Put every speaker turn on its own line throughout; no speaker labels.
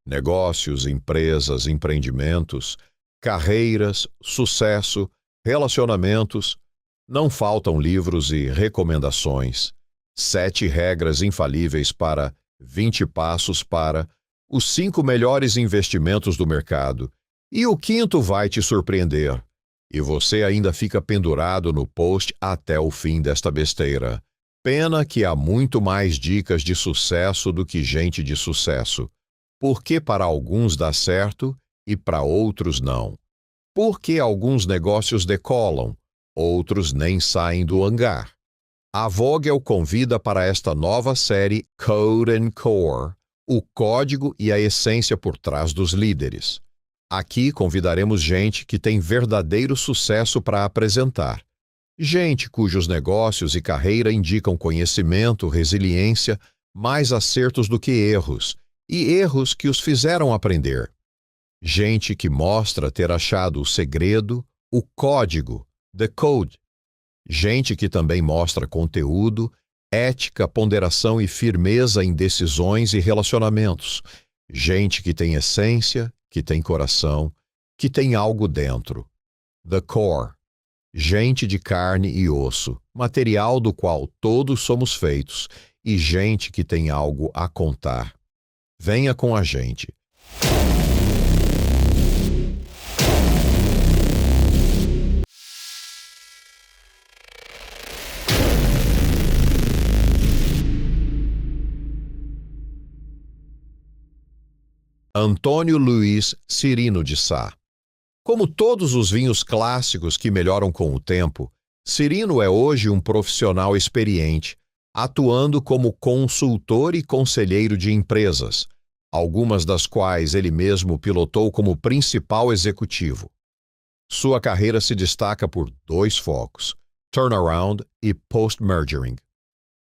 negócios, empresas, empreendimentos, carreiras, sucesso, relacionamentos. Não faltam livros e recomendações. 7 regras infalíveis para 20 passos para os 5 melhores investimentos do mercado. E o 5º vai te surpreender. E você ainda fica pendurado no post até o fim desta besteira. Pena que há muito mais dicas de sucesso do que gente de sucesso. Por que para alguns dá certo e para outros não? Por que alguns negócios decolam, outros nem saem do hangar? A Vogel convida para esta nova série Code and Core, o código e a essência por trás dos líderes. Aqui convidaremos gente que tem verdadeiro sucesso para apresentar. Gente cujos negócios e carreira indicam conhecimento, resiliência, mais acertos do que erros, e erros que os fizeram aprender. Gente que mostra ter achado o segredo, o código, the code. Gente que também mostra conteúdo, ética, ponderação e firmeza em decisões e relacionamentos. Gente que tem essência, que tem coração, que tem algo dentro. The core. Gente de carne e osso, material do qual todos somos feitos, e gente que tem algo a contar. Venha com a gente. Antônio Luiz Cirino de Sá. Como todos os vinhos clássicos que melhoram com o tempo, Cirino é hoje um profissional experiente, atuando como consultor e conselheiro de empresas, algumas das quais ele mesmo pilotou como principal executivo. Sua carreira se destaca por 2 focos, turnaround e post-mergering.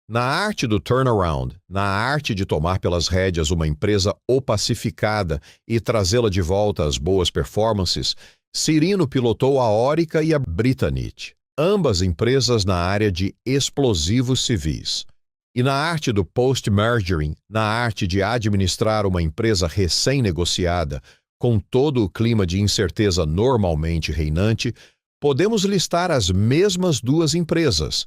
Na arte do turnaround, na arte de tomar pelas rédeas uma empresa opacificada e trazê-la de volta às boas performances, Cirino pilotou a Orica e a Britannic, ambas empresas na área de explosivos civis. E na arte do post-mergering, na arte de administrar uma empresa recém-negociada, com todo o clima de incerteza normalmente reinante, podemos listar as mesmas 2 empresas,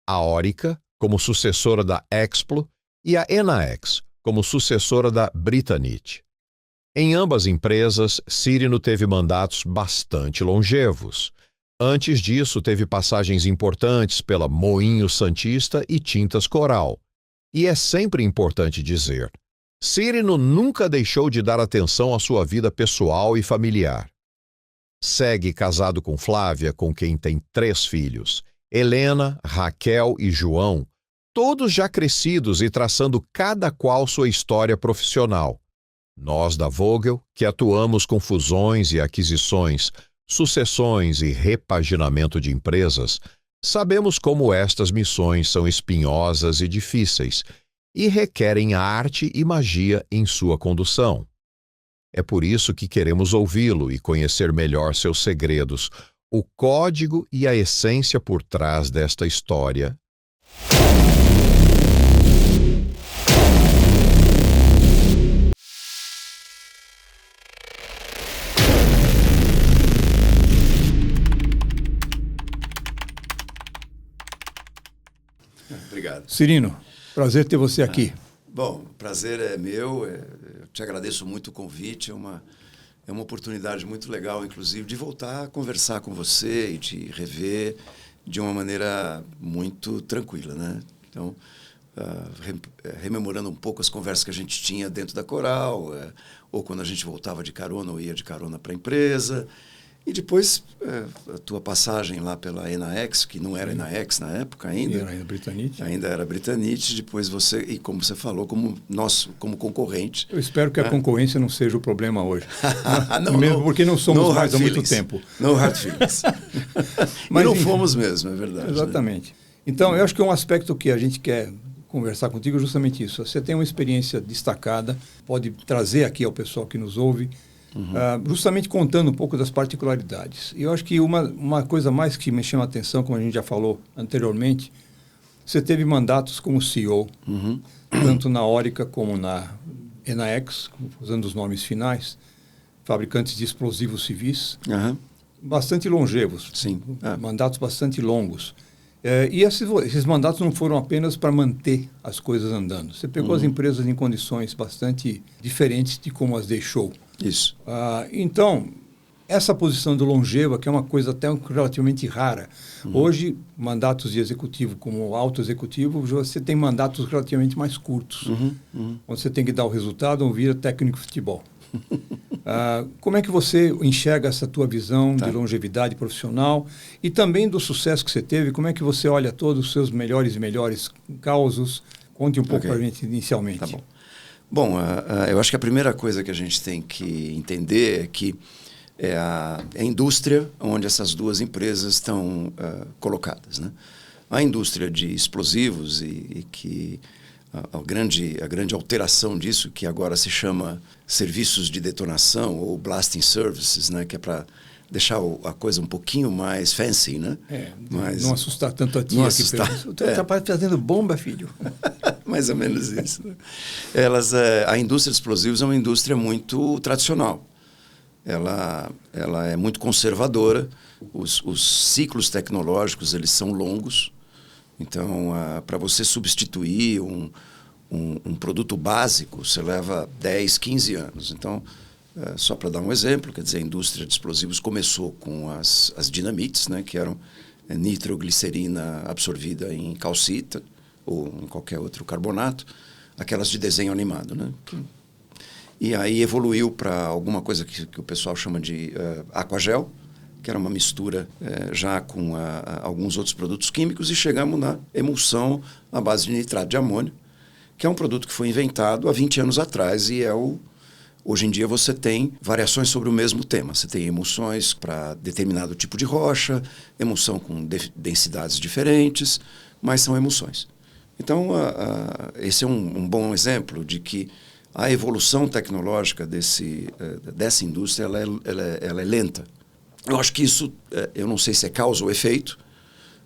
a Orica como sucessora da Explo e a Enaex como sucessora da Britannic. Em ambas empresas, Cirino teve mandatos bastante longevos. Antes disso, teve passagens importantes pela Moinho Santista e Tintas Coral. E é sempre importante dizer, Cirino nunca deixou de dar atenção à sua vida pessoal e familiar. Segue casado com Flávia, com quem tem 3 filhos. Helena, Raquel e João, todos já crescidos e traçando cada qual sua história profissional. Nós da Vogel, que atuamos com fusões e aquisições, sucessões e repaginamento de empresas, sabemos como estas missões são espinhosas e difíceis e requerem arte e magia em sua condução. É por isso que queremos ouvi-lo e conhecer melhor seus segredos, o código e a essência por trás desta história.
Obrigado.
Cirino, prazer ter você aqui.
Bom, o prazer é meu, eu te agradeço muito o convite, é uma oportunidade muito legal, inclusive, de voltar a conversar com você e te rever de uma maneira muito tranquila, né? Então, rememorando um pouco as conversas que a gente tinha dentro da Coral, ou quando a gente voltava de carona ou ia de carona para a empresa. E depois, a tua passagem lá pela Enaex, que não era Enaex na época ainda.
Era ainda Britannic.
Ainda era Britannic. Depois você, e como você falou, como concorrente.
Eu espero que a concorrência não seja o problema hoje.
Não,
mesmo porque não somos mais há muito tempo.
No hard feelings. Mas não fomos mesmo, é verdade.
Exatamente. Né? Então, eu acho que um aspecto que a gente quer conversar contigo é justamente isso. Você tem uma experiência destacada, pode trazer aqui ao pessoal que nos ouve, justamente contando um pouco das particularidades. E eu acho que uma coisa mais que me chama a atenção, como a gente já falou anteriormente, você teve mandatos como CEO, tanto na Orica como na Enaex, usando os nomes finais, fabricantes de explosivos civis, bastante longevos,
Sim.
Mandatos bastante longos. E esses mandatos não foram apenas para manter as coisas andando. Você pegou as empresas em condições bastante diferentes de como as deixou.
Isso.
Então, essa posição do longeva, que é uma coisa até relativamente rara. Hoje, mandatos de executivo como alto executivo, você tem mandatos relativamente mais curtos. Onde você tem que dar o resultado ou vira técnico de futebol. Como é que você enxerga essa tua visão de longevidade profissional e também do sucesso que você teve? Como é que você olha todos os seus melhores causos? Conte um pouco para a gente inicialmente.
Tá bom. Bom, eu acho que a primeira coisa que a gente tem que entender é que é a indústria onde essas duas empresas estão colocadas, né? A indústria de explosivos e que a grande alteração disso, que agora se chama serviços de detonação ou blasting services, né? Que é para deixar a coisa um pouquinho mais fancy, né?
Mas não assustar tanto a tia.
Não assustar.
O teu trabalho fazendo bomba, filho.
Mais ou menos isso. Né? A indústria de explosivos é uma indústria muito tradicional. Ela é muito conservadora, os ciclos tecnológicos eles são longos, então para você substituir um produto básico, você leva 10, 15 anos. Então, só para dar um exemplo, quer dizer, a indústria de explosivos começou com as dinamites, né, que eram nitroglicerina absorvida em calcita ou em qualquer outro carbonato, aquelas de desenho animado, né? E aí evoluiu para alguma coisa que o pessoal chama de aquagel, que era uma mistura já com alguns outros produtos químicos, e chegamos na emulsão à base de nitrato de amônio, que é um produto que foi inventado há 20 anos atrás e hoje em dia você tem variações sobre o mesmo tema. Você tem emulsões para determinado tipo de rocha, emulsão com densidades diferentes, mas são emulsões. Então, esse é um bom exemplo de que a evolução tecnológica dessa indústria ela é lenta. Eu acho que isso, eu não sei se é causa ou efeito,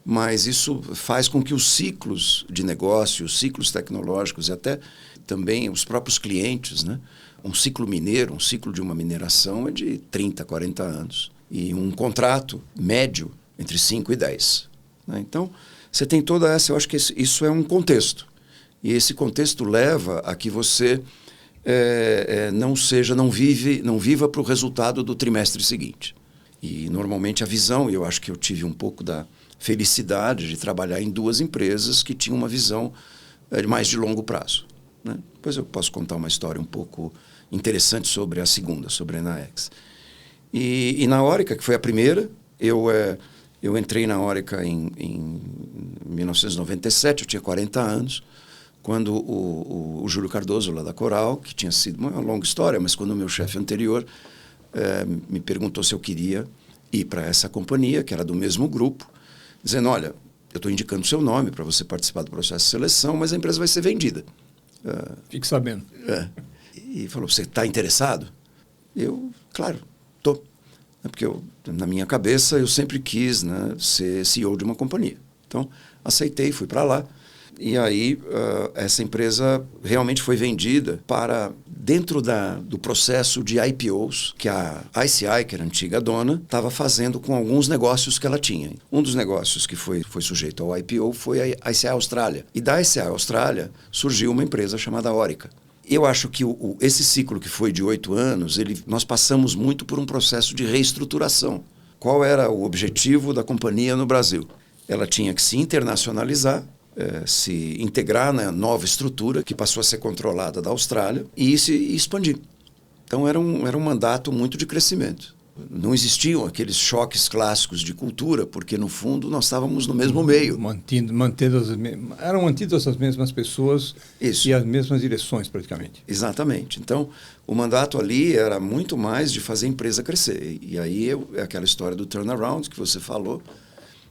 mas isso faz com que os ciclos de negócio, os ciclos tecnológicos e até também os próprios clientes, né? Um ciclo mineiro, um ciclo de uma mineração é de 30, 40 anos. E um contrato médio entre 5 e 10. Né? Então, você tem toda essa, eu acho que isso é um contexto. E esse contexto leva a que você não viva para o resultado do trimestre seguinte. E normalmente a visão, e eu acho que eu tive um pouco da felicidade de trabalhar em duas empresas que tinham uma visão mais de longo prazo. Né? Depois eu posso contar uma história um pouco interessante sobre a segunda, sobre a Enaex. E na Orica, que foi a primeira, eu entrei na Orica em 1997, eu tinha 40 anos, quando o Júlio Cardoso, lá da Coral, que tinha sido uma longa história, mas quando o meu chefe anterior me perguntou se eu queria ir para essa companhia, que era do mesmo grupo, dizendo, olha, eu estou indicando o seu nome para você participar do processo de seleção, mas a empresa vai ser vendida.
Fique sabendo.
E falou, você está interessado? Eu, claro, estou. Porque na minha cabeça eu sempre quis, né, ser CEO de uma companhia. Então, aceitei, fui para lá. E aí, essa empresa realmente foi vendida para dentro do processo de IPOs que a ICI, que era a antiga dona, estava fazendo com alguns negócios que ela tinha. Um dos negócios que foi sujeito ao IPO foi a ICI Austrália. E da ICI Austrália surgiu uma empresa chamada Orica. Eu acho que esse ciclo que foi de 8 anos, nós passamos muito por um processo de reestruturação. Qual era o objetivo da companhia no Brasil? Ela tinha que se internacionalizar, se integrar na nova estrutura que passou a ser controlada da Austrália e se expandir. Então era um mandato muito de crescimento. Não existiam aqueles choques clássicos de cultura, porque no fundo nós estávamos no mesmo meio.
Eram mantidas as mesmas pessoas. Isso. E as mesmas direções praticamente.
Exatamente. Então o mandato ali era muito mais de fazer a empresa crescer. E aí é aquela história do turnaround que você falou,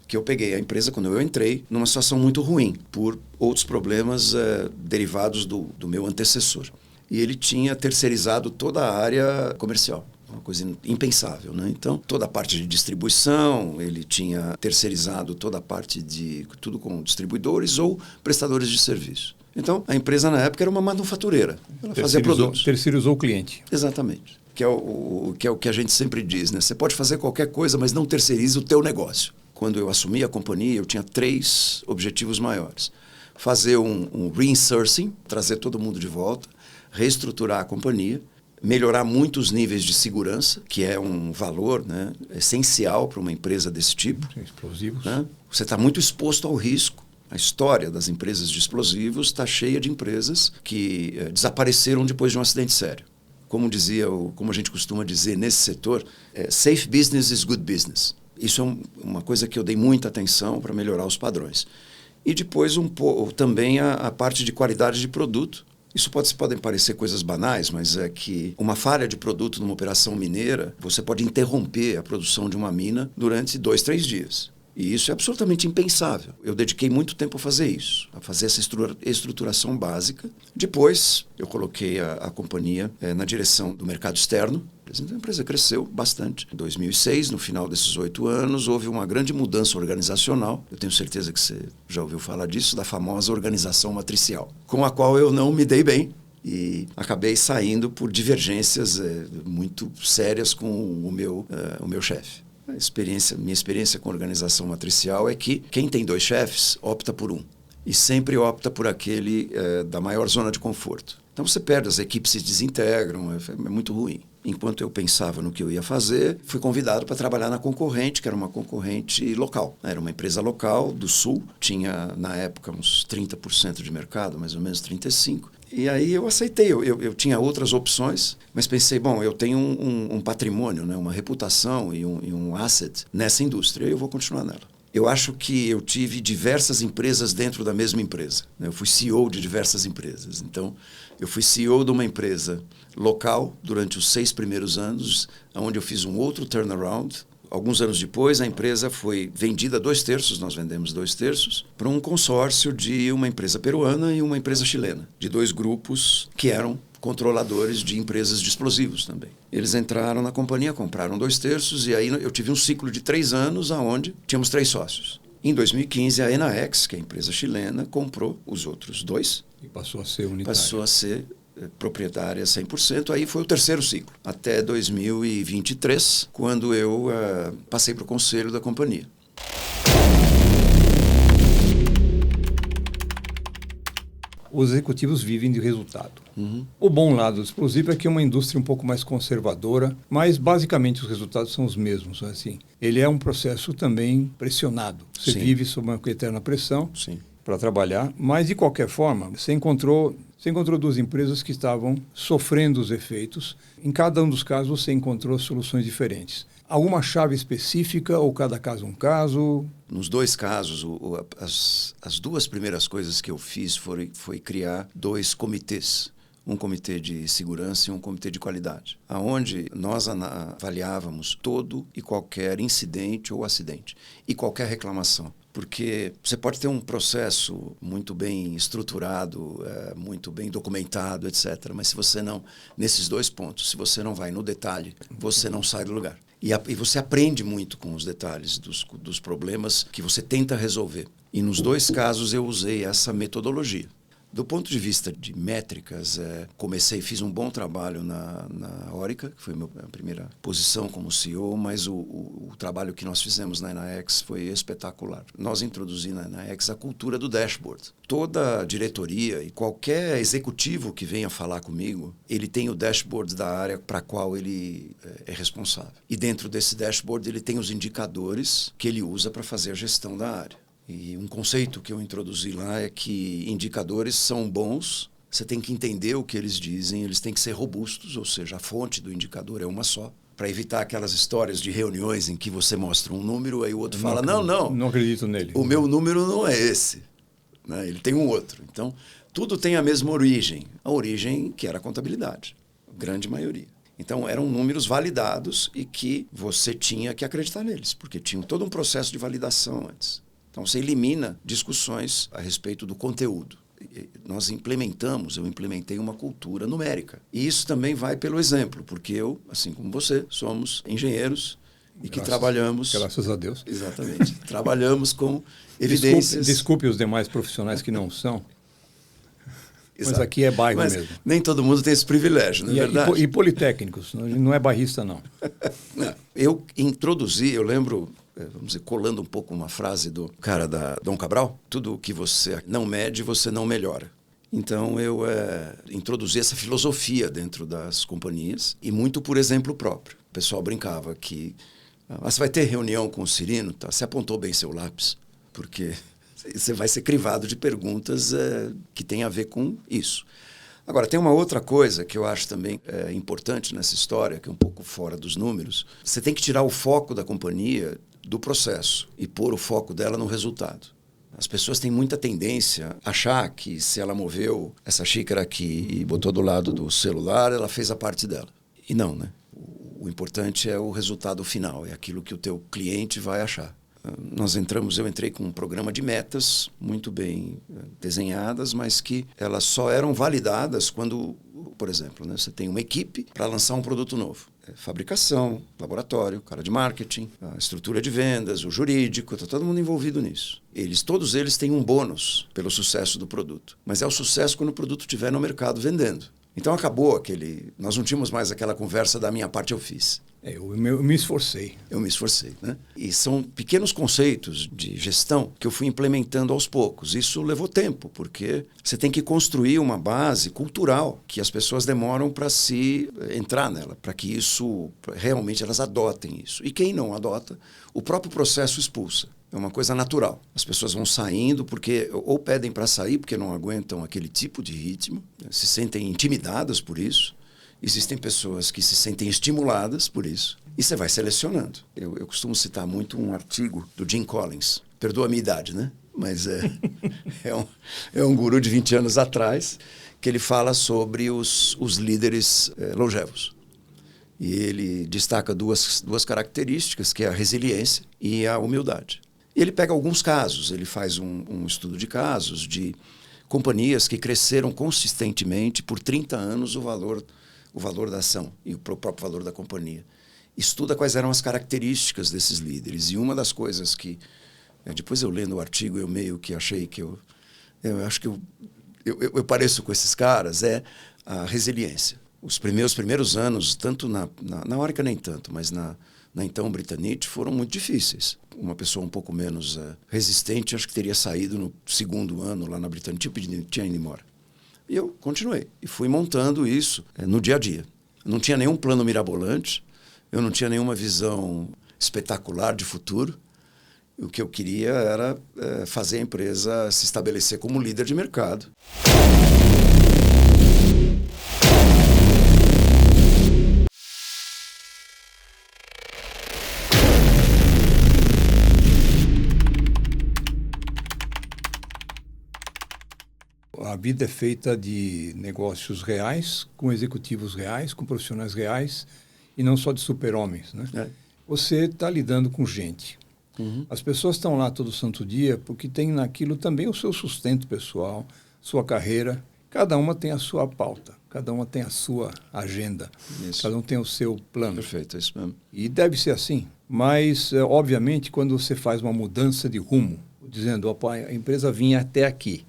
que eu peguei a empresa, quando eu entrei, numa situação muito ruim, por outros problemas derivados do meu antecessor. E ele tinha terceirizado toda a área comercial, uma coisa impensável, né? Então, toda a parte de distribuição, ele tinha terceirizado toda a parte de tudo com distribuidores ou prestadores de serviço. Então, a empresa na época era uma manufatureira. Ela fazia produtos.
Terceirizou o cliente.
Exatamente. Que é o que a gente sempre diz, né? Você pode fazer qualquer coisa, mas não terceirize o teu negócio. Quando eu assumi a companhia, eu tinha 3 objetivos maiores. Fazer um reinsourcing, trazer todo mundo de volta, reestruturar a companhia, melhorar muito os níveis de segurança, que é um valor, né, essencial para uma empresa desse tipo.
Explosivos.
Né? Você está muito exposto ao risco. A história das empresas de explosivos está cheia de empresas que desapareceram depois de um acidente sério. Como a gente costuma dizer nesse setor, safe business is good business. Isso é uma coisa que eu dei muita atenção para melhorar os padrões. E depois também a parte de qualidade de produto. Isso podem parecer coisas banais, mas é que uma falha de produto numa operação mineira, você pode interromper a produção de uma mina durante 2, 3 dias. E isso é absolutamente impensável. Eu dediquei muito tempo a fazer isso, a fazer essa estruturação básica. Depois, eu coloquei a companhia na direção do mercado externo. A empresa cresceu bastante. Em 2006, no final desses 8 anos, houve uma grande mudança organizacional. Eu tenho certeza que você já ouviu falar disso, da famosa organização matricial, com a qual eu não me dei bem. E acabei saindo por divergências muito sérias com o meu chefe. Minha experiência com organização matricial é que quem tem 2 chefes opta por um. E sempre opta por aquele da maior zona de conforto. Então você perde, as equipes se desintegram, é muito ruim. Enquanto eu pensava no que eu ia fazer, fui convidado para trabalhar na concorrente, que era uma concorrente local. Era uma empresa local do Sul, tinha na época uns 30% de mercado, mais ou menos 35%. E aí eu aceitei, eu tinha outras opções, mas pensei, bom, eu tenho um patrimônio, né, uma reputação e um asset nessa indústria, eu vou continuar nela. Eu acho que eu tive diversas empresas dentro da mesma empresa. Eu fui CEO de diversas empresas. Então, eu fui CEO de uma empresa local durante os 6 primeiros anos, onde eu fiz um outro turnaround. Alguns anos depois, a empresa foi vendida 2/3, nós vendemos 2/3, para um consórcio de uma empresa peruana e uma empresa chilena, de 2 grupos que eram controladores de empresas de explosivos também. Eles entraram na companhia, compraram 2/3 e aí eu tive um ciclo de 3 anos onde tínhamos 3 sócios. Em 2015, a Enaex, que é a empresa chilena, comprou os outros 2.
E passou a ser unitária.
Passou a ser proprietária 100%. Aí foi o 3º ciclo, até 2023, quando eu passei para o conselho da companhia.
Os executivos vivem de resultado.
Uhum.
O bom lado do explosivo é que é uma indústria um pouco mais conservadora, mas basicamente os resultados são os mesmos. Assim. Ele é um processo também pressionado. Você
Sim.
vive sob uma eterna pressão
Sim.
para trabalhar, mas de qualquer forma, você encontrou 2 empresas que estavam sofrendo os efeitos. Em cada um dos casos você encontrou soluções diferentes. Alguma chave específica ou cada caso um caso?
Nos 2 casos, as 2 primeiras coisas que eu fiz foi criar 2 comitês. Um comitê de segurança e um comitê de qualidade, aonde nós avaliávamos todo e qualquer incidente ou acidente e qualquer reclamação. Porque você pode ter um processo muito bem estruturado, muito bem documentado, etc. Mas se você não, nesses 2 pontos, se você não vai no detalhe, você não sai do lugar. E você aprende muito com os detalhes dos problemas que você tenta resolver. E nos 2 casos eu usei essa metodologia. Do ponto de vista de métricas, fiz um bom trabalho na Orica, que foi a primeira posição como CEO, mas o trabalho que nós fizemos na Enaex foi espetacular. Nós introduzimos na Enaex a cultura do dashboard. Toda a diretoria e qualquer executivo que venha falar comigo, ele tem o dashboard da área para a qual ele é responsável. E dentro desse dashboard ele tem os indicadores que ele usa para fazer a gestão da área. E um conceito que eu introduzi lá é que indicadores são bons, você tem que entender o que eles dizem, eles têm que ser robustos, ou seja, a fonte do indicador é uma só, para evitar aquelas histórias de reuniões em que você mostra um número, aí o outro fala, não
acredito nele.
O meu número não é esse, né? Ele tem um outro. Então, tudo tem a mesma origem, a origem que era a contabilidade, a grande maioria. Então, eram números validados e que você tinha que acreditar neles, porque tinha todo um processo de validação antes. Então, você elimina discussões a respeito do conteúdo. Eu implementei uma cultura numérica. E isso também vai pelo exemplo, porque eu, assim como você, somos engenheiros e que trabalhamos...
Graças a Deus.
Exatamente. Trabalhamos com evidências...
Desculpe os demais profissionais que não são. Mas aqui é bairro
Mas
mesmo.
nem todo mundo tem esse privilégio, não é verdade?
E politécnicos, não é bairrista, não.
Não. Eu introduzi, eu lembro, vamos dizer, colando um pouco uma frase do cara da Dom Cabral, tudo que você não mede, você não melhora. Então eu introduzi essa filosofia dentro das companhias e muito por exemplo próprio. O pessoal brincava que você vai ter reunião com o Cyrino, tá? Você apontou bem seu lápis, porque você vai ser crivado de perguntas que tem a ver com isso. Agora, tem uma outra coisa que eu acho também importante nessa história, que é um pouco fora dos números. Você tem que tirar o foco da companhia do processo e pôr o foco dela no resultado. As pessoas têm muita tendência a achar que se ela moveu essa xícara aqui e botou do lado do celular, ela fez a parte dela. E não, né? O importante é o resultado final, é aquilo que o teu cliente vai achar. Eu entrei com um programa de metas muito bem desenhadas, mas que elas só eram validadas quando, por exemplo, né, você tem uma equipe para lançar um produto novo. Fabricação, laboratório, cara de marketing, a estrutura de vendas, o jurídico, está todo mundo envolvido nisso. Todos eles têm um bônus pelo sucesso do produto, mas é o sucesso quando o produto estiver no mercado vendendo. Então acabou nós não tínhamos mais aquela conversa da minha parte eu fiz.
Eu me esforcei.
Eu me esforcei, né? E são pequenos conceitos de gestão que eu fui implementando aos poucos. Isso levou tempo, porque você tem que construir uma base cultural que as pessoas demoram para se entrar nela, para que isso, realmente elas adotem isso. E quem não adota, o próprio processo expulsa. É uma coisa natural. As pessoas vão saindo porque ou pedem para sair porque não aguentam aquele tipo de ritmo, se sentem intimidadas por isso. Existem pessoas que se sentem estimuladas por isso. E você vai selecionando. Eu costumo citar muito um artigo do Jim Collins. Perdoa a minha idade, né? Mas é um guru de 20 anos atrás que ele fala sobre os líderes longevos. E ele destaca duas características, que é a resiliência e a humildade. E ele pega alguns casos. Ele faz um estudo de casos de companhias que cresceram consistentemente por 30 anos o valor da ação e o próprio valor da companhia. Estuda quais eram as características desses líderes. E uma das coisas que, depois eu lendo o artigo, eu meio que achei que eu acho que eu pareço com esses caras, é a resiliência. Os primeiros anos, tanto na Orica nem tanto, mas na então Britannic, foram muito difíceis. Uma pessoa um pouco menos resistente, acho que teria saído no segundo ano lá na Britannic, tinha ido embora. E eu continuei. E fui montando isso no dia a dia. Eu não tinha nenhum plano mirabolante, eu não tinha nenhuma visão espetacular de futuro. O que eu queria era fazer a empresa se estabelecer como líder de mercado.
A vida é feita de negócios reais, com executivos reais, com profissionais reais, e não só de super-homens, né? Você está lidando com gente. Uhum. As pessoas estão lá todo santo dia porque tem naquilo também o seu sustento pessoal, sua carreira. Cada uma tem a sua pauta, cada uma tem a sua agenda, isso. Cada um tem o seu plano.
Perfeito, é isso mesmo.
E deve ser assim. Mas, obviamente, quando você faz uma mudança de rumo, dizendo, opa, a empresa vinha até aqui,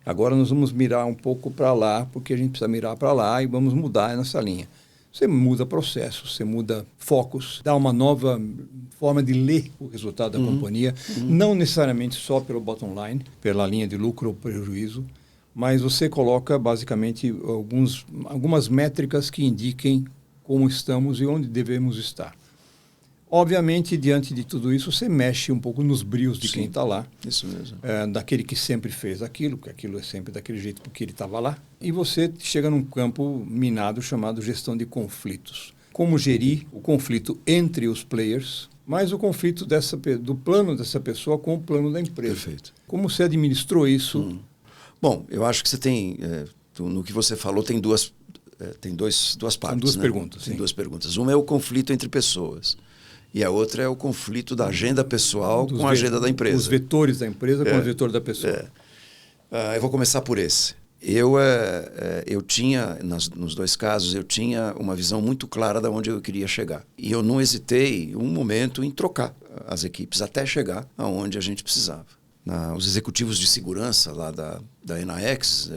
agora nós vamos mirar um pouco para lá, porque a gente precisa mirar para lá e vamos mudar nessa linha. Você muda processos, você muda focos, dá uma nova forma de ler o resultado da companhia, não necessariamente só pelo bottom line, pela linha de lucro ou prejuízo, mas você coloca basicamente algumas métricas que indiquem como estamos e onde devemos estar. Obviamente, diante de tudo isso, você mexe um pouco nos brios de Sim, quem está lá.
Isso mesmo.
Daquele que sempre fez aquilo, porque aquilo é sempre daquele jeito porque ele estava lá. E você chega num campo minado chamado gestão de conflitos. Como gerir o conflito entre os players, mas o conflito do plano dessa pessoa com o plano da empresa.
Perfeito.
Como você administrou isso?
Bom, eu acho que você tem, no que você falou, tem duas partes.
São duas perguntas.
Tem
sim.
duas perguntas. Uma é o conflito entre pessoas. E a outra é o conflito da agenda pessoal com a agenda da empresa.
Os vetores da empresa com o vetor da pessoa.
Eu vou começar por esse. Eu tinha, nos dois casos, eu tinha uma visão muito clara de onde eu queria chegar. E eu não hesitei um momento em trocar as equipes até chegar aonde a gente precisava. Os executivos de segurança lá da Enaex,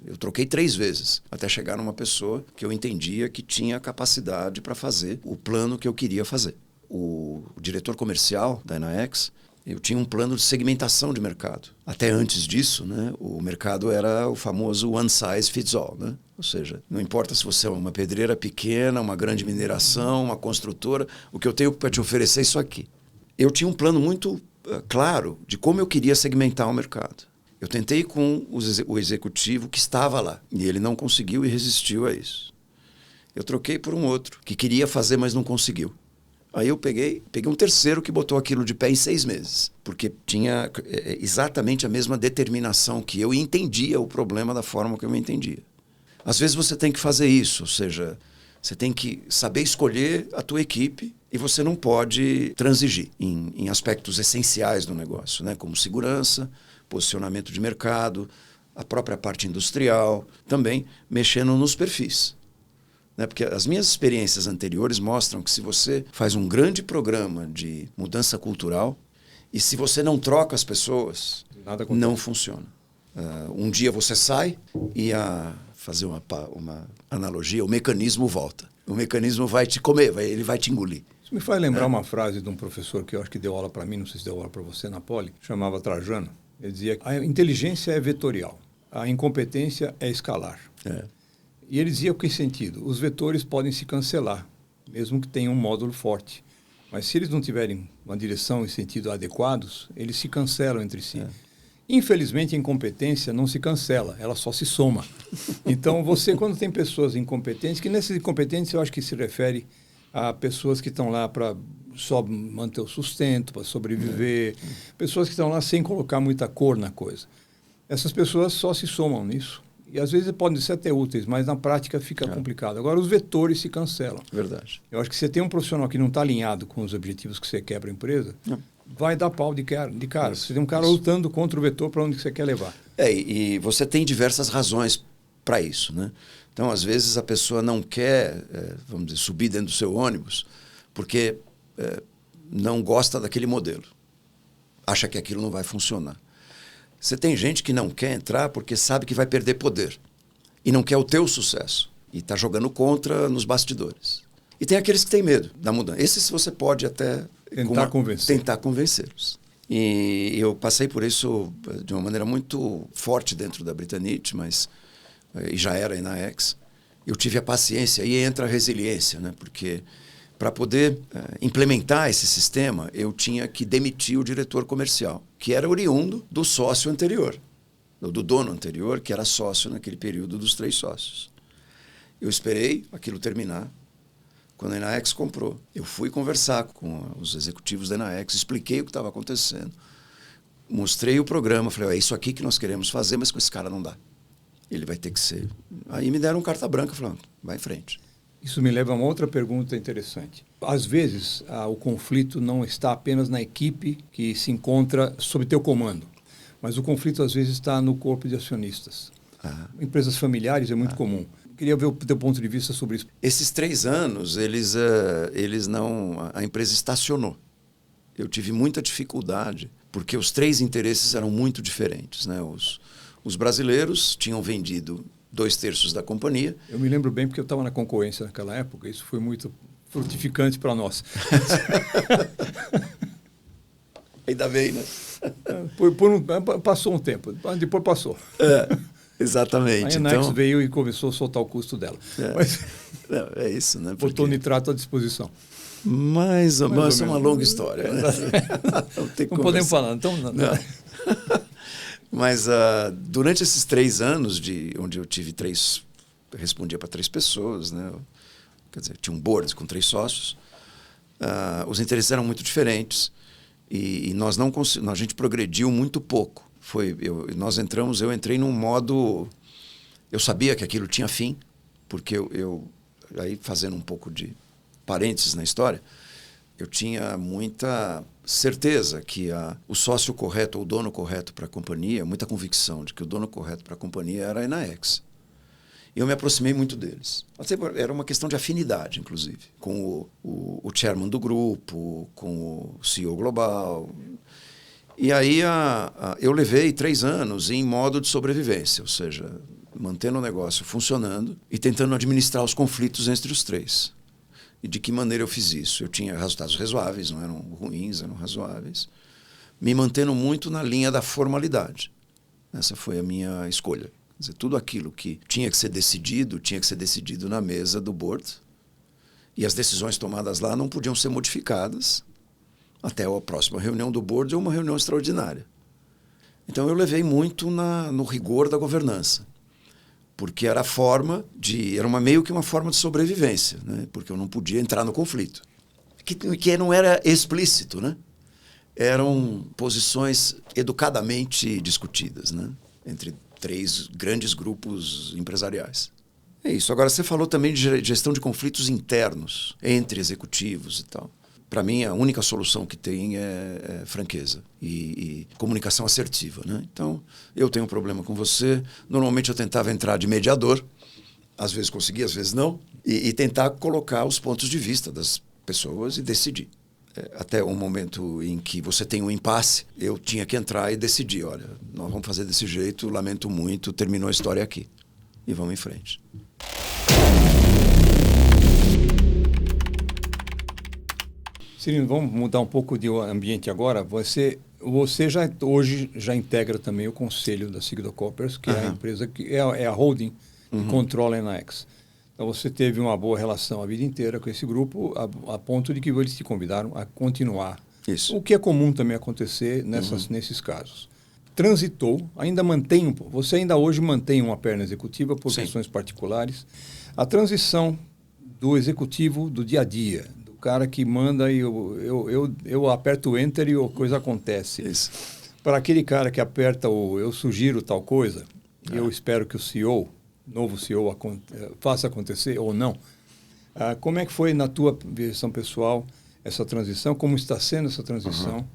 eu troquei 3 vezes, até chegar numa pessoa que eu entendia que tinha capacidade para fazer o plano que eu queria fazer. O diretor comercial da Enaex, eu tinha um plano de segmentação de mercado. Até antes disso, né, o mercado era o famoso one size fits all, né? Ou seja, não importa se você é uma pedreira pequena, uma grande mineração, uma construtora, o que eu tenho para te oferecer é isso aqui. Eu tinha um plano muito claro de como eu queria segmentar o mercado. Eu tentei com o executivo que estava lá, e ele não conseguiu e resistiu a isso. Eu troquei por um outro que queria fazer, mas não conseguiu. Aí eu peguei um terceiro que botou aquilo de pé em 6 meses, porque tinha exatamente a mesma determinação que eu e entendia o problema da forma que eu entendia. Às vezes você tem que fazer isso, ou seja, você tem que saber escolher a tua equipe e você não pode transigir em aspectos essenciais do negócio, né? Como segurança, posicionamento de mercado, a própria parte industrial, também mexendo nos perfis. Né? Porque as minhas experiências anteriores mostram que se você faz um grande programa de mudança cultural e se você não troca as pessoas, não funciona. Um dia você sai e fazer uma analogia, o mecanismo volta. O mecanismo vai te comer, ele vai te engolir.
Isso me faz lembrar uma frase de um professor que eu acho que deu aula para mim, não sei se deu aula para você na Poli, chamava Trajano. Ele dizia que a inteligência é vetorial, a incompetência é escalar. E ele dizia com que sentido? Os vetores podem se cancelar, mesmo que tenham um módulo forte. Mas se eles não tiverem uma direção e sentido adequados, eles se cancelam entre si. Infelizmente, a incompetência não se cancela, ela só se soma. Então, quando tem pessoas incompetentes, que nessas incompetentes eu acho que se refere a pessoas que estão lá para só manter o sustento, para sobreviver, pessoas que estão lá sem colocar muita cor na coisa. Essas pessoas só se somam nisso. E às vezes podem ser até úteis, mas na prática fica complicado. Agora, os vetores se cancelam.
Verdade.
Eu acho que você tem um profissional que não está alinhado com os objetivos que você quer para a empresa, vai dar pau de cara. Você tem um cara lutando contra o vetor para onde você quer levar.
E você tem diversas razões para isso, né? Então, às vezes, a pessoa não quer, vamos dizer, subir dentro do seu ônibus porque não gosta daquele modelo. Acha que aquilo não vai funcionar. Você tem gente que não quer entrar porque sabe que vai perder poder e não quer o teu sucesso e está jogando contra nos bastidores. E tem aqueles que têm medo da mudança. Esses você pode até tentar convencê-los. E eu passei por isso de uma maneira muito forte dentro da Britannic, e já era aí na Ex. Eu tive a paciência e entra a resiliência, né? Porque para poder implementar esse sistema, eu tinha que demitir o diretor comercial, que era oriundo do sócio anterior, do dono anterior, que era sócio naquele período dos 3 sócios. Eu esperei aquilo terminar. Quando a Enaex comprou, eu fui conversar com os executivos da Enaex, expliquei o que estava acontecendo, mostrei o programa, falei, é isso aqui que nós queremos fazer, mas com esse cara não dá. Ele vai ter que ser... Aí me deram carta branca, falando, vai em frente.
Isso me leva a uma outra pergunta interessante. Às vezes, o conflito não está apenas na equipe que se encontra sob teu comando, mas o conflito, às vezes, está no corpo de acionistas. Empresas familiares é muito comum. Queria ver o teu ponto de vista sobre isso.
Esses 3 anos, a empresa estacionou. Eu tive muita dificuldade, porque os 3 interesses eram muito diferentes, né? Os brasileiros tinham vendido 2/3 da companhia.
Eu me lembro bem porque eu estava na concorrência naquela época, isso foi muito frutificante para nós.
Ainda bem, né?
Passou um tempo, depois passou.
Exatamente.
A Enaex veio e começou a soltar o custo dela.
É isso, né?
Botou nitrato à disposição.
Mais ou menos. É uma longa história. Né?
Não podemos falar. Então, não.
Mas durante esses 3 anos, onde eu tive respondia para 3 pessoas, né? Quer dizer, tinha um board com 3 sócios, os interesses eram muito diferentes e nós não a gente progrediu muito pouco. Eu entrei num modo, eu sabia que aquilo tinha fim, porque aí fazendo um pouco de parênteses na história, eu tinha muita certeza que o sócio correto, ou o dono correto para a companhia, muita convicção de que o dono correto para a companhia era a Enaex. E eu me aproximei muito deles. Era uma questão de afinidade, inclusive, com o chairman do grupo, com o CEO global. E aí eu levei 3 anos em modo de sobrevivência, ou seja, mantendo o negócio funcionando e tentando administrar os conflitos entre os 3. E de que maneira eu fiz isso? Eu tinha resultados razoáveis, não eram ruins, eram razoáveis, me mantendo muito na linha da formalidade. Essa foi a minha escolha. Quer dizer, tudo aquilo que tinha que ser decidido na mesa do board, e as decisões tomadas lá não podiam ser modificadas até a próxima reunião do board ou uma reunião extraordinária. Então eu levei muito no rigor da governança, porque era meio que uma forma de sobrevivência, né? Porque eu não podia entrar no conflito, que não era explícito, né? Eram posições educadamente discutidas, né? Entre 3 grandes grupos empresariais. É isso. Agora, você falou também de gestão de conflitos internos entre executivos e tal. Para mim, a única solução que tem é franqueza e comunicação assertiva, né? Então, eu tenho um problema com você. Normalmente, eu tentava entrar de mediador. Às vezes conseguia, às vezes não. E tentar colocar os pontos de vista das pessoas e decidir. Até o momento em que você tem um impasse, eu tinha que entrar e decidir. Olha, nós vamos fazer desse jeito, lamento muito, terminou a história aqui. E vamos em frente.
Cirino, vamos mudar um pouco de ambiente agora. Você hoje já integra também o conselho da Sigdo-Coppers, que é a empresa que é a holding que controla a Enaex. Então você teve uma boa relação a vida inteira com esse grupo, a ponto de que eles te convidaram a continuar.
Isso.
O que é comum também acontecer nesses casos. Transitou, você ainda hoje mantém uma perna executiva por questões particulares. A transição do executivo do dia a dia, do cara que manda e eu aperto o enter e a coisa acontece.
Isso.
Para aquele cara que aperta eu sugiro tal coisa, eu espero que o novo CEO faça acontecer ou não. Como é que foi na tua versão pessoal essa transição? Como está sendo essa transição?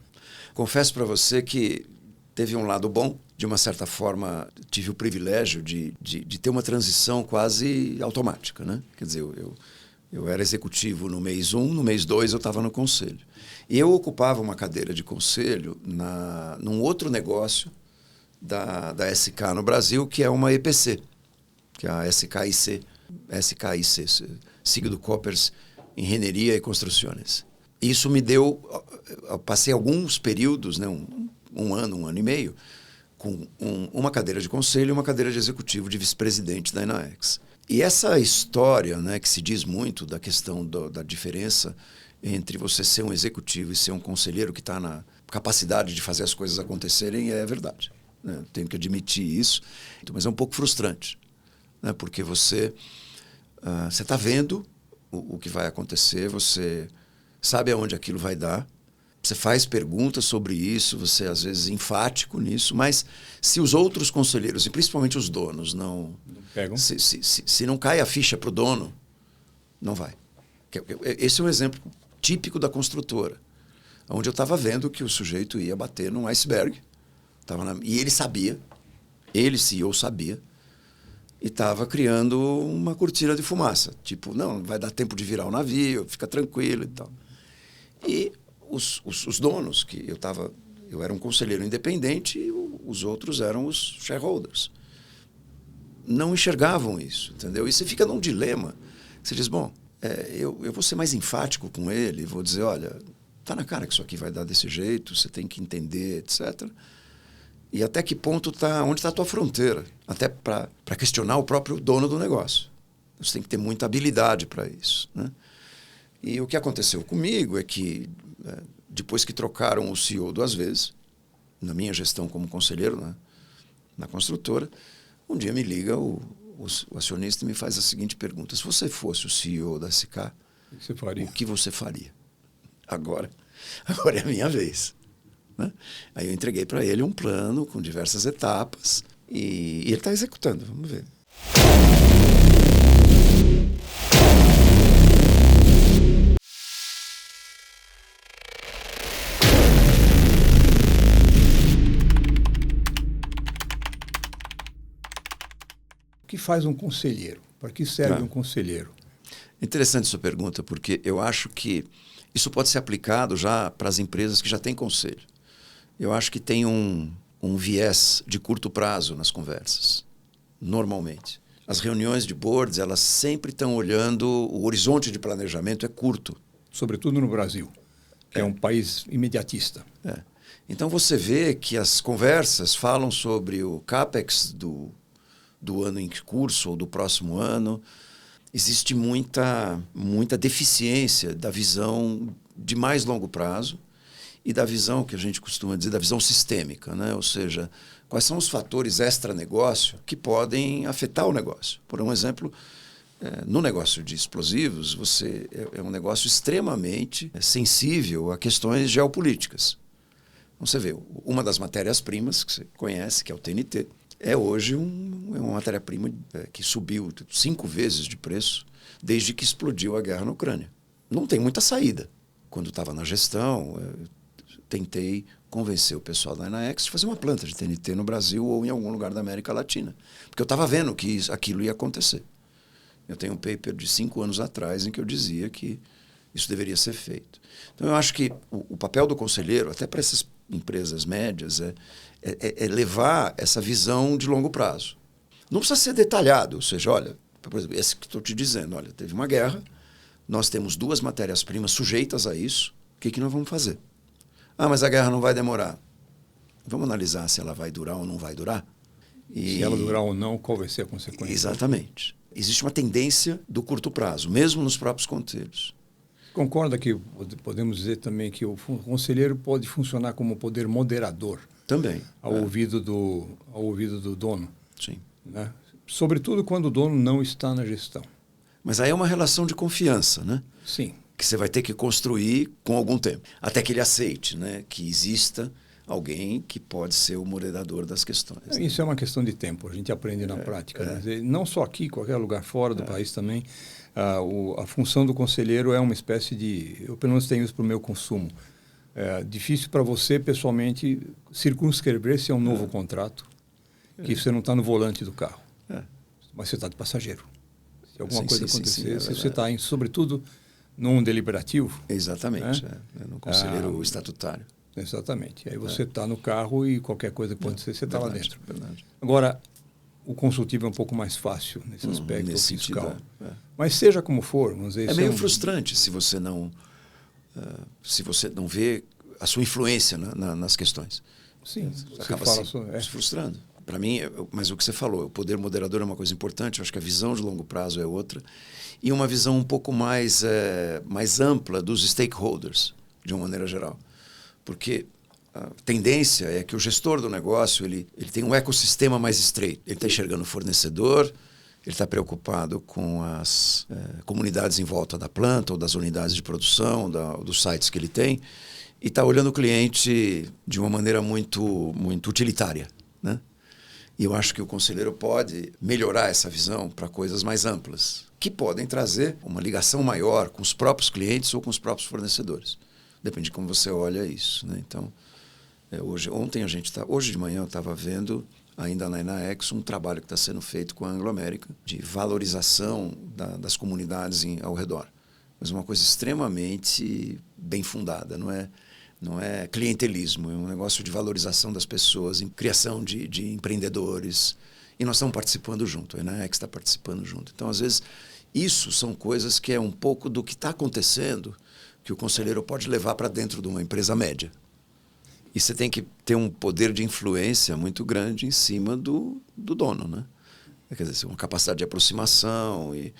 Confesso para você que teve um lado bom. De uma certa forma, tive o privilégio de ter uma transição quase automática, né? Quer dizer, eu era executivo no mês 1, no mês 2 eu estava no conselho. E eu ocupava uma cadeira de conselho num outro negócio da SK no Brasil, que é uma EPC, que é a SKIC, Sigdo-Coppers Engenharia e Construções. Isso me deu, eu passei alguns períodos, né, um ano e meio, com uma cadeira de conselho e uma cadeira de executivo de vice-presidente da Enaex. E essa história, né, que se diz muito da questão da diferença entre você ser um executivo e ser um conselheiro que está na capacidade de fazer as coisas acontecerem, é verdade, né? Tenho que admitir isso, mas é um pouco frustrante, né? Porque você está vendo o que vai acontecer, você sabe aonde aquilo vai dar, você faz perguntas sobre isso, você às vezes é enfático nisso, mas se os outros conselheiros, e principalmente os donos, não pegam, se não cai a ficha para o dono, não vai. Esse é um exemplo típico da construtora, onde eu estava vendo que o sujeito ia bater num iceberg, e ele sabia, CEO sabia, e estava criando uma cortina de fumaça, tipo, não vai dar tempo de virar o navio, fica tranquilo e tal. E os donos, que eu era um conselheiro independente e os outros eram os shareholders. Não enxergavam isso, entendeu? E você fica num dilema. Você diz, bom, eu vou ser mais enfático com ele, vou dizer, olha, tá na cara que isso aqui vai dar desse jeito, você tem que entender, etc. E até que ponto onde está a tua fronteira? Até para questionar o próprio dono do negócio. Você tem que ter muita habilidade para isso, né? E o que aconteceu comigo é que, depois que trocaram o CEO 2 vezes, na minha gestão como conselheiro na construtora, um dia me liga o acionista e me faz a seguinte pergunta: se você fosse o CEO da SK, o que você faria? Agora é a minha vez, né? Aí eu entreguei para ele um plano com diversas etapas e ele está executando, vamos ver.
O que faz um conselheiro? Para que serve um conselheiro?
Interessante sua pergunta, porque eu acho que isso pode ser aplicado já para as empresas que já têm conselho. eu acho que tem um viés de curto prazo nas conversas, normalmente. As reuniões de boards, elas sempre estão olhando, o horizonte de planejamento é curto.
Sobretudo no Brasil, que é um país imediatista.
Então você vê que as conversas falam sobre o CAPEX do ano em curso ou do próximo ano. Existe muita deficiência da visão de mais longo prazo e da visão que a gente costuma dizer, da visão sistêmica, né? Ou seja, quais são os fatores extra-negócio que podem afetar o negócio. Por um exemplo, no negócio de explosivos, você é um negócio extremamente sensível a questões geopolíticas. Então, você vê, uma das matérias-primas que você conhece, que é o TNT, é hoje uma matéria-prima que subiu 5 vezes de preço desde que explodiu a guerra na Ucrânia. Não tem muita saída. Quando estava na gestão, tentei convencer o pessoal da Inaex de fazer uma planta de TNT no Brasil ou em algum lugar da América Latina. Porque eu estava vendo que aquilo ia acontecer. Eu tenho um paper de 5 anos atrás em que eu dizia que isso deveria ser feito. Então, eu acho que o papel do conselheiro, até para essas empresas médias, é levar essa visão de longo prazo. Não precisa ser detalhado, ou seja, olha, por exemplo, esse que estou te dizendo, olha, teve uma guerra, nós temos 2 matérias-primas sujeitas a isso, o que nós vamos fazer? Ah, mas a guerra não vai demorar. Vamos analisar se ela vai durar ou não vai durar?
Se ela durar ou não, qual vai ser a consequência?
Exatamente. Existe uma tendência do curto prazo, mesmo nos próprios conselhos.
Concorda que podemos dizer também que o conselheiro pode funcionar como poder moderador?
Também.
Ao ouvido do dono.
Sim.
Né? Sobretudo quando o dono não está na gestão.
Mas aí é uma relação de confiança, né?
Sim.
Que você vai ter que construir com algum tempo. Até que ele aceite, né? Que exista alguém que pode ser o moderador das questões.
Isso é uma questão de tempo, a gente aprende na prática. Né? Não só aqui, qualquer lugar fora do país também, a função do conselheiro é uma espécie de... Eu pelo menos tenho isso para o meu consumo. É difícil para você, pessoalmente, circunscrever-se a um novo contrato, que você não está no volante do carro, mas você está de passageiro. Se alguma coisa acontecer, se você está, sobretudo, num deliberativo...
Exatamente, no conselheiro estatutário.
Exatamente. Aí você está no carro e qualquer coisa que acontecer, você está lá dentro.
Verdade.
Agora, o consultivo é um pouco mais fácil nesse aspecto fiscal.
Sentido,
Mas seja como for, vamos dizer...
É meio frustrante se você não vê a sua influência nas questões.
Sim,
você acaba se frustrando. Para mim, mas o que você falou, o poder moderador é uma coisa importante, eu acho que a visão de longo prazo é outra, e uma visão um pouco mais ampla dos stakeholders, de uma maneira geral. Porque a tendência é que o gestor do negócio ele tem um ecossistema mais estreito. Ele está enxergando o fornecedor, ele está preocupado com as comunidades em volta da planta ou das unidades de produção, dos sites que ele tem, e está olhando o cliente de uma maneira muito, muito utilitária, né? E eu acho que o conselheiro pode melhorar essa visão para coisas mais amplas, que podem trazer uma ligação maior com os próprios clientes ou com os próprios fornecedores. Depende de como você olha isso, né? Então, hoje de manhã eu estava vendo, ainda na Inaex, um trabalho que está sendo feito com a Anglo-América de valorização das comunidades ao redor. Mas uma coisa extremamente bem fundada, não é clientelismo, é um negócio de valorização das pessoas, em criação de empreendedores. E nós estamos participando junto, a Inaex está participando junto. Então, às vezes, isso são coisas que é um pouco do que está acontecendo, que o conselheiro pode levar para dentro de uma empresa média. E você tem que ter um poder de influência muito grande em cima do dono, né? Quer dizer, uma capacidade de aproximação. E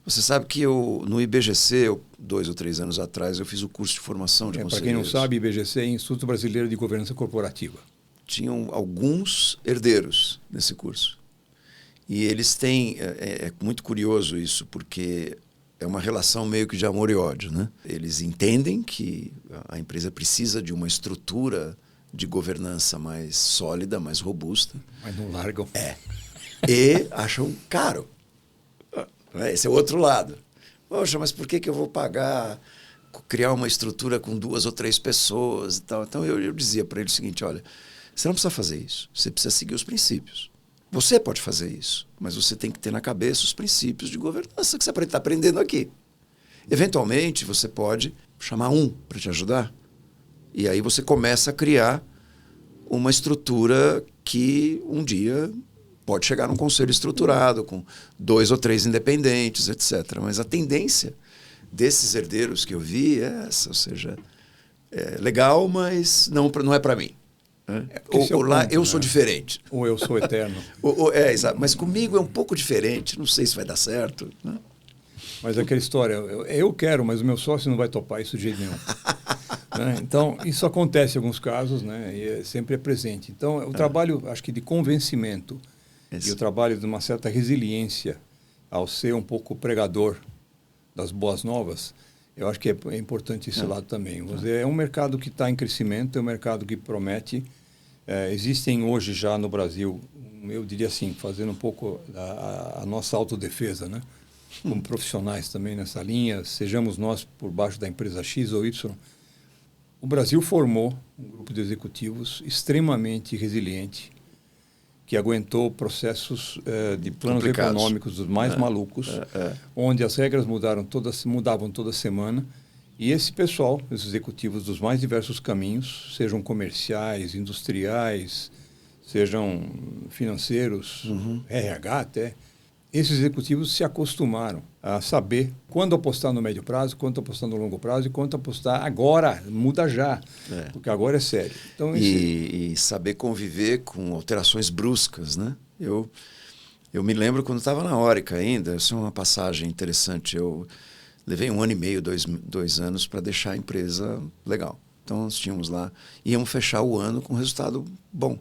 você sabe que no IBGC, 2 ou 3 anos atrás, eu fiz o curso de formação de conselheiros.
Para quem não sabe, IBGC é Instituto Brasileiro de Governança Corporativa.
Tinham alguns herdeiros nesse curso. E eles têm... É muito curioso isso, porque é uma relação meio que de amor e ódio, né? Eles entendem que a empresa precisa de uma estrutura de governança mais sólida, mais robusta.
Mas não largam.
E acham caro. Esse é o outro lado. Poxa, mas por que eu vou criar uma estrutura com 2 ou 3 pessoas e tal? Então eu dizia para ele o seguinte, olha, você não precisa fazer isso, você precisa seguir os princípios. Você pode fazer isso, mas você tem que ter na cabeça os princípios de governança que você está aprendendo aqui. Eventualmente, você pode chamar para te ajudar. E aí você começa a criar uma estrutura que um dia pode chegar num conselho estruturado, com 2 ou 3 independentes, etc. Mas a tendência desses herdeiros que eu vi é essa, ou seja, é legal, mas não é para mim. Né? Ou lá eu sou diferente.
Ou eu sou eterno.
Exato. Mas comigo é um pouco diferente, não sei se vai dar certo. Né?
Mas aquela história, eu quero, mas o meu sócio não vai topar isso de jeito nenhum. Né? Então, isso acontece em alguns casos, né? E sempre é presente. Então, o trabalho, acho que de convencimento e o trabalho de uma certa resiliência ao ser um pouco pregador das boas novas, eu acho que é importante esse lado também. É um mercado que está em crescimento, é um mercado que promete. Existem hoje já no Brasil, eu diria assim, fazendo um pouco a nossa autodefesa, né? Como profissionais também nessa linha, sejamos nós por baixo da empresa X ou Y. O Brasil formou um grupo de executivos extremamente resiliente, que aguentou processos de planos
complicados,
econômicos dos mais malucos, onde as regras mudavam toda semana. E esse pessoal, esses executivos dos mais diversos caminhos, sejam comerciais, industriais, sejam financeiros, RH até, esses executivos se acostumaram a saber quando apostar no médio prazo, quando apostar no longo prazo e quando apostar agora, muda já, porque agora é sério. Então,
e saber conviver com alterações bruscas, né? Eu me lembro quando estava na Orica ainda, isso é uma passagem interessante, eu levei 1 ano e meio, 2 anos para deixar a empresa legal. Então nós tínhamos lá, íamos fechar o ano com resultado bom.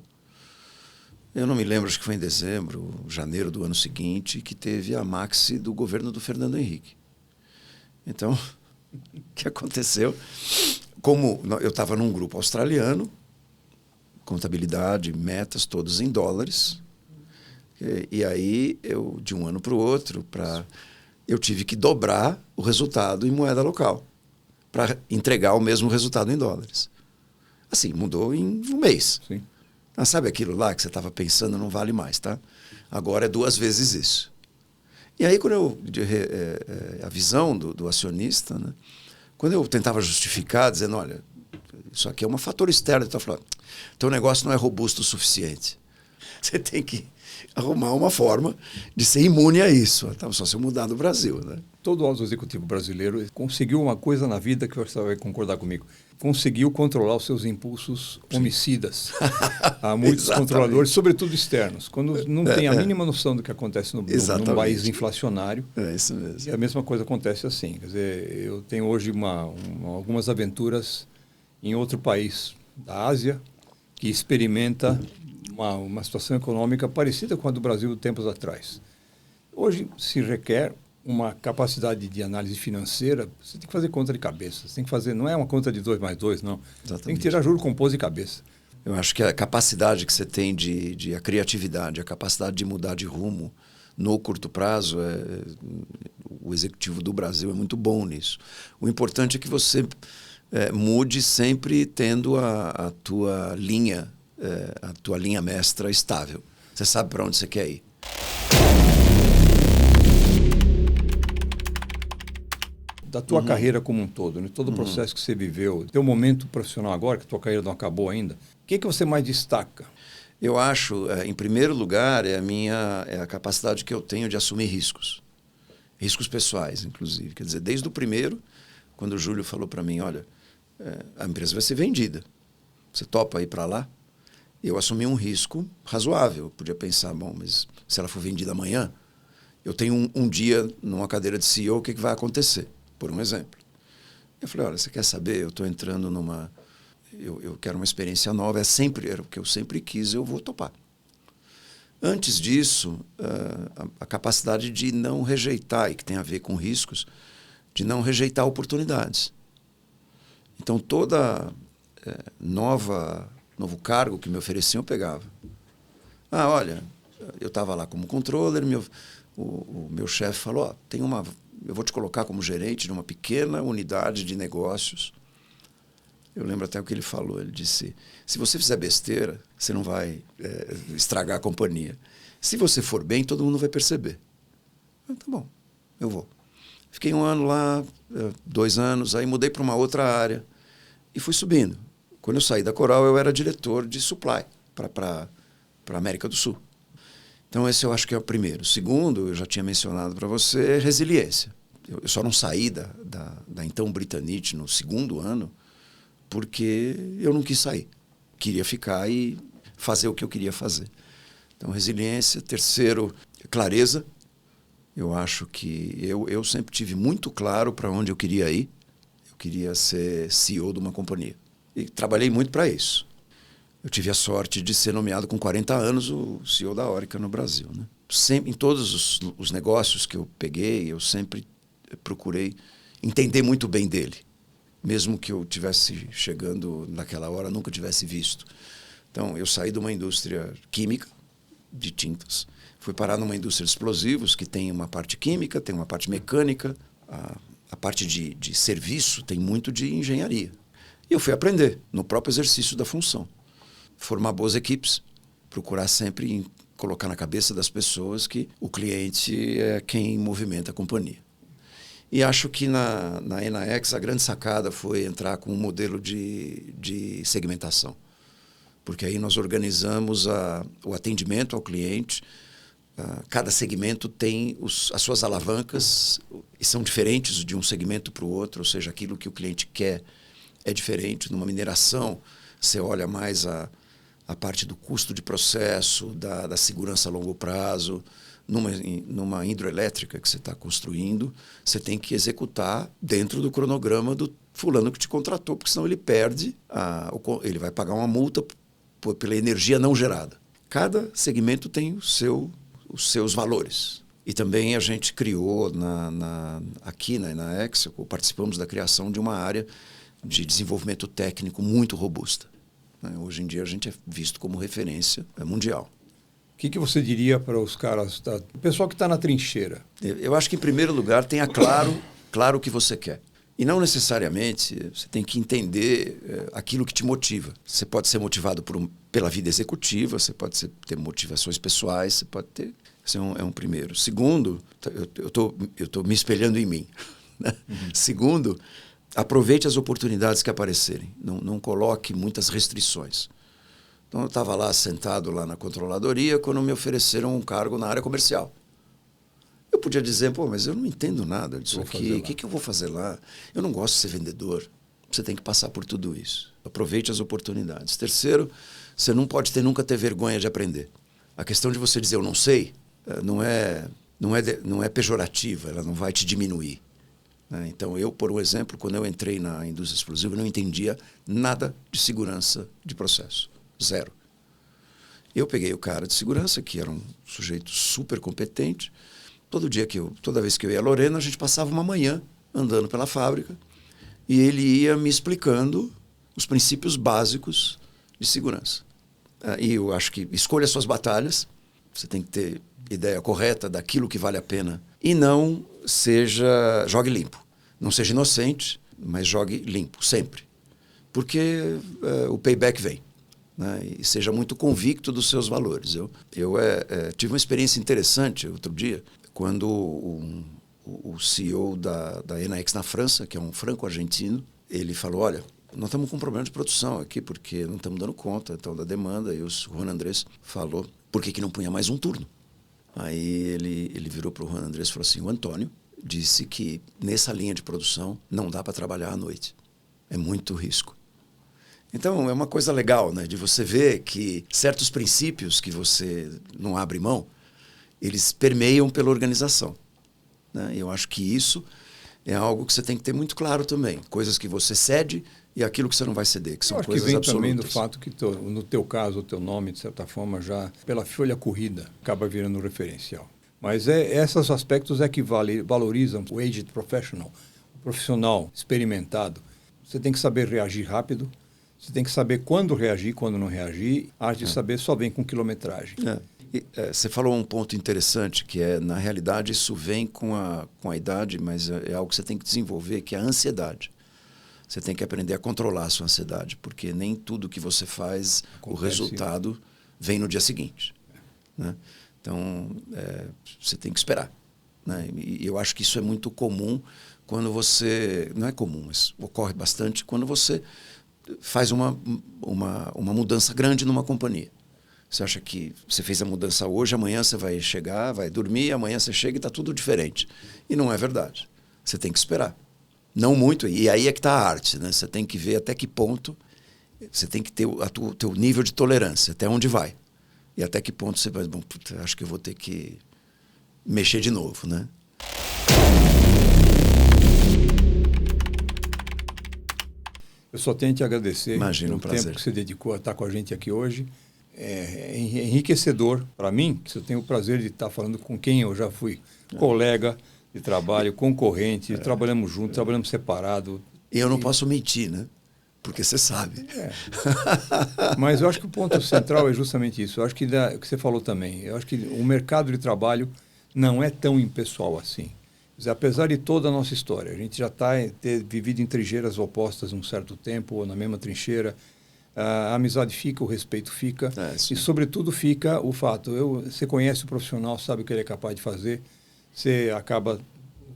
Eu não me lembro, acho que foi em dezembro, janeiro do ano seguinte, que teve a maxi do governo do Fernando Henrique. Então, o que aconteceu? Como eu estava num grupo australiano, contabilidade, metas, todos em dólares, e aí eu, de um ano para o outro, eu tive que dobrar o resultado em moeda local, para entregar o mesmo resultado em dólares. Assim, mudou em um mês.
Sim.
Ah, sabe aquilo lá que você estava pensando não vale mais, tá? Agora é 2 vezes isso. E aí, quando a visão do acionista, né? Quando eu tentava justificar, dizendo, olha, isso aqui é um fator externo, ele estava falando, teu negócio não é robusto o suficiente. Você tem que arrumar uma forma de ser imune a isso. Então, só se eu mudar do Brasil, né?
Todo alto executivo brasileiro conseguiu uma coisa na vida que você vai concordar comigo. Conseguiu controlar os seus impulsos homicidas. Há muitos controladores, sobretudo externos, quando não tem a mínima noção do que acontece num país inflacionário.
É isso mesmo.
E a mesma coisa acontece assim. Quer dizer, eu tenho hoje algumas aventuras em outro país da Ásia que experimenta uma situação econômica parecida com a do Brasil tempos atrás. Hoje se requer uma capacidade de análise financeira, você tem que fazer conta de cabeça. Você tem que fazer, não é uma conta de 2 mais 2, não.
Exatamente.
Tem que tirar juro composto de cabeça.
Eu acho que a capacidade que você tem a criatividade, a capacidade de mudar de rumo no curto prazo, o executivo do Brasil é muito bom nisso. O importante é que você mude sempre tendo a tua linha mestra estável. Você sabe para onde você quer ir.
Da tua carreira como um todo, né? Todo o processo que você viveu, teu momento profissional agora, que tua carreira não acabou ainda, o que você mais destaca?
Eu acho, em primeiro lugar, é a capacidade que eu tenho de assumir riscos. Riscos pessoais, inclusive. Quer dizer, desde o primeiro, quando o Júlio falou para mim, olha, a empresa vai ser vendida. Você topa ir para lá? Eu assumi um risco razoável. Eu podia pensar, bom, mas se ela for vendida amanhã, eu tenho um dia numa cadeira de CEO, o que vai acontecer? Por um exemplo. Eu falei, olha, você quer saber? Eu estou entrando numa... Eu quero uma experiência nova, era o que eu sempre quis, eu vou topar. Antes disso, a capacidade de não rejeitar, e que tem a ver com riscos, de não rejeitar oportunidades. Então, toda novo cargo que me ofereciam, eu pegava. Ah, olha, eu estava lá como controller, o meu chefe falou, eu vou te colocar como gerente de uma pequena unidade de negócios. Eu lembro até o que ele falou. Ele disse, se você fizer besteira, você não vai estragar a companhia. Se você for bem, todo mundo vai perceber. Tá bom, eu vou. Fiquei 1 ano lá, 2 anos, aí mudei para uma outra área e fui subindo. Quando eu saí da Coral, eu era diretor de supply para a América do Sul. Então, esse eu acho que é o primeiro. O segundo, eu já tinha mencionado para você, resiliência. Eu só não saí da então Britanite no segundo ano porque eu não quis sair. Queria ficar e fazer o que eu queria fazer. Então, resiliência. Terceiro, clareza. Eu acho que eu sempre tive muito claro para onde eu queria ir. Eu queria ser CEO de uma companhia. E trabalhei muito para isso. Eu tive a sorte de ser nomeado com 40 anos o CEO da Orica no Brasil, né? Sempre, em todos os negócios que eu peguei, eu sempre procurei entender muito bem dele. Mesmo que eu tivesse chegando naquela hora, nunca tivesse visto. Então, eu saí de uma indústria química, de tintas, fui parar numa indústria de explosivos, que tem uma parte química, tem uma parte mecânica, a parte de serviço tem muito de engenharia. E eu fui aprender no próprio exercício da função. Formar boas equipes, procurar sempre colocar na cabeça das pessoas que o cliente é quem movimenta a companhia. E acho que na Enaex a grande sacada foi entrar com um modelo de segmentação. Porque aí nós organizamos o atendimento ao cliente. Cada segmento tem as suas alavancas e são diferentes de um segmento para o outro, ou seja, aquilo que o cliente quer é diferente. Numa mineração, você olha mais a parte do custo de processo, da segurança a longo prazo. Numa hidroelétrica que você está construindo, você tem que executar dentro do cronograma do fulano que te contratou, porque senão ele perde, ele vai pagar uma multa pela energia não gerada. Cada segmento tem os seus valores. E também a gente criou, aqui na Enaex, participamos da criação de uma área de desenvolvimento técnico muito robusta. Hoje em dia a gente é visto como referência mundial.
O que você diria para os caras, o pessoal que está na trincheira?
Eu acho que, em primeiro lugar, tenha claro o que você quer. E não necessariamente você tem que entender aquilo que te motiva. Você pode ser motivado pela vida executiva, você pode ter motivações pessoais, você pode ter... Esse é um primeiro. Segundo, eu estou me espelhando em mim. Né? Uhum. Segundo, aproveite as oportunidades que aparecerem. Não coloque muitas restrições. Então, eu estava lá sentado lá na controladoria quando me ofereceram um cargo na área comercial. Eu podia dizer, mas eu não entendo nada disso aqui. O que eu vou fazer lá? Eu não gosto de ser vendedor. Você tem que passar por tudo isso. Aproveite as oportunidades. Terceiro, você não pode nunca ter vergonha de aprender. A questão de você dizer eu não sei não é pejorativa, ela não vai te diminuir. Então, por um exemplo, quando eu entrei na indústria explosiva, eu não entendia nada de segurança de processo. Zero. Eu peguei o cara de segurança, que era um sujeito super competente. Toda vez que eu ia a Lorena, a gente passava uma manhã andando pela fábrica e ele ia me explicando os princípios básicos de segurança. E eu acho que escolha suas batalhas, você tem que ter ideia correta daquilo que vale a pena e não jogue limpo. Não seja inocente, mas jogue limpo, sempre. Porque o payback vem. Né? E seja muito convicto dos seus valores. Eu tive uma experiência interessante outro dia, quando o CEO da Enaex na França, que é um franco-argentino, ele falou, olha, nós estamos com um problema de produção aqui, porque não estamos dando conta então, da demanda. E o Juan Andrés falou, por que não punha mais um turno? Aí ele virou para o Juan Andrés e falou assim, o Antônio disse que nessa linha de produção não dá para trabalhar à noite. É muito risco. Então, é uma coisa legal, né, de você ver que certos princípios que você não abre mão, eles permeiam pela organização. Né? E eu acho que isso é algo que você tem que ter muito claro também. Coisas que você cede e aquilo que você não vai ceder, que são coisas absolutas.
Eu acho que vem também do fato que, no teu caso, o teu nome, de certa forma, já pela folha corrida, acaba virando um referencial. Mas esses aspectos é que valorizam o aged professional, o profissional experimentado. Você tem que saber reagir rápido, você tem que saber quando reagir, quando não reagir. A arte de saber só vem com quilometragem.
Você falou um ponto interessante, que na realidade, isso vem com a idade, mas é algo que você tem que desenvolver, que é a ansiedade. Você tem que aprender a controlar a sua ansiedade, porque nem tudo que você faz, o resultado vem no dia seguinte. Né? Então, você tem que esperar. Né? E eu acho que isso é muito comum quando você... Não é comum, mas ocorre bastante quando você faz uma mudança grande numa companhia. Você acha que você fez a mudança hoje, amanhã você vai chegar, vai dormir, amanhã você chega e está tudo diferente. E não é verdade. Você tem que esperar. Não muito, e aí é que está a arte, né? Você tem que ver até que ponto, você tem que ter o teu nível de tolerância, até onde vai. E até que ponto você vai, bom, puta, acho que eu vou ter que mexer de novo, né?
Eu só tenho que te agradecer
Imagina,
pelo tempo que você dedicou a estar com a gente aqui hoje. É enriquecedor para mim, que eu tenho o prazer de estar falando com quem eu já fui colega de trabalho, concorrente, trabalhamos juntos, trabalhamos separado.
E eu não posso mentir, né? Porque você sabe.
Mas eu acho que o ponto central é justamente isso. Eu acho que o que você falou também. Eu acho que o mercado de trabalho não é tão impessoal assim. Quer dizer, apesar de toda a nossa história, a gente já ter vivido em trincheiras opostas um certo tempo, ou na mesma trincheira, a amizade fica, o respeito fica, e sobretudo fica o fato, você conhece o profissional, sabe o que ele é capaz de fazer, você acaba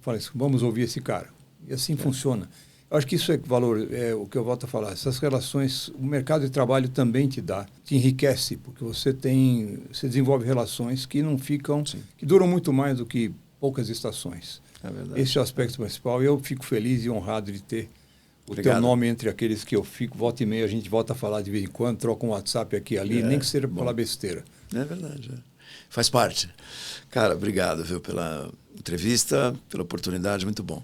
falando assim, vamos ouvir esse cara. E assim funciona. Eu acho que isso é valor, é o que eu volto a falar. Essas relações, o mercado de trabalho também te enriquece, porque você desenvolve relações que não ficam, que duram muito mais do que poucas estações.
É verdade.
Esse é o aspecto principal. E eu fico feliz e honrado de ter
Obrigado.
Teu nome entre aqueles que eu fico, volta e meia, a gente volta a falar de vez em quando, troca um WhatsApp aqui e ali, nem que seja falar besteira.
É verdade. Faz parte. Cara, obrigado, viu, pela entrevista, pela oportunidade, muito bom.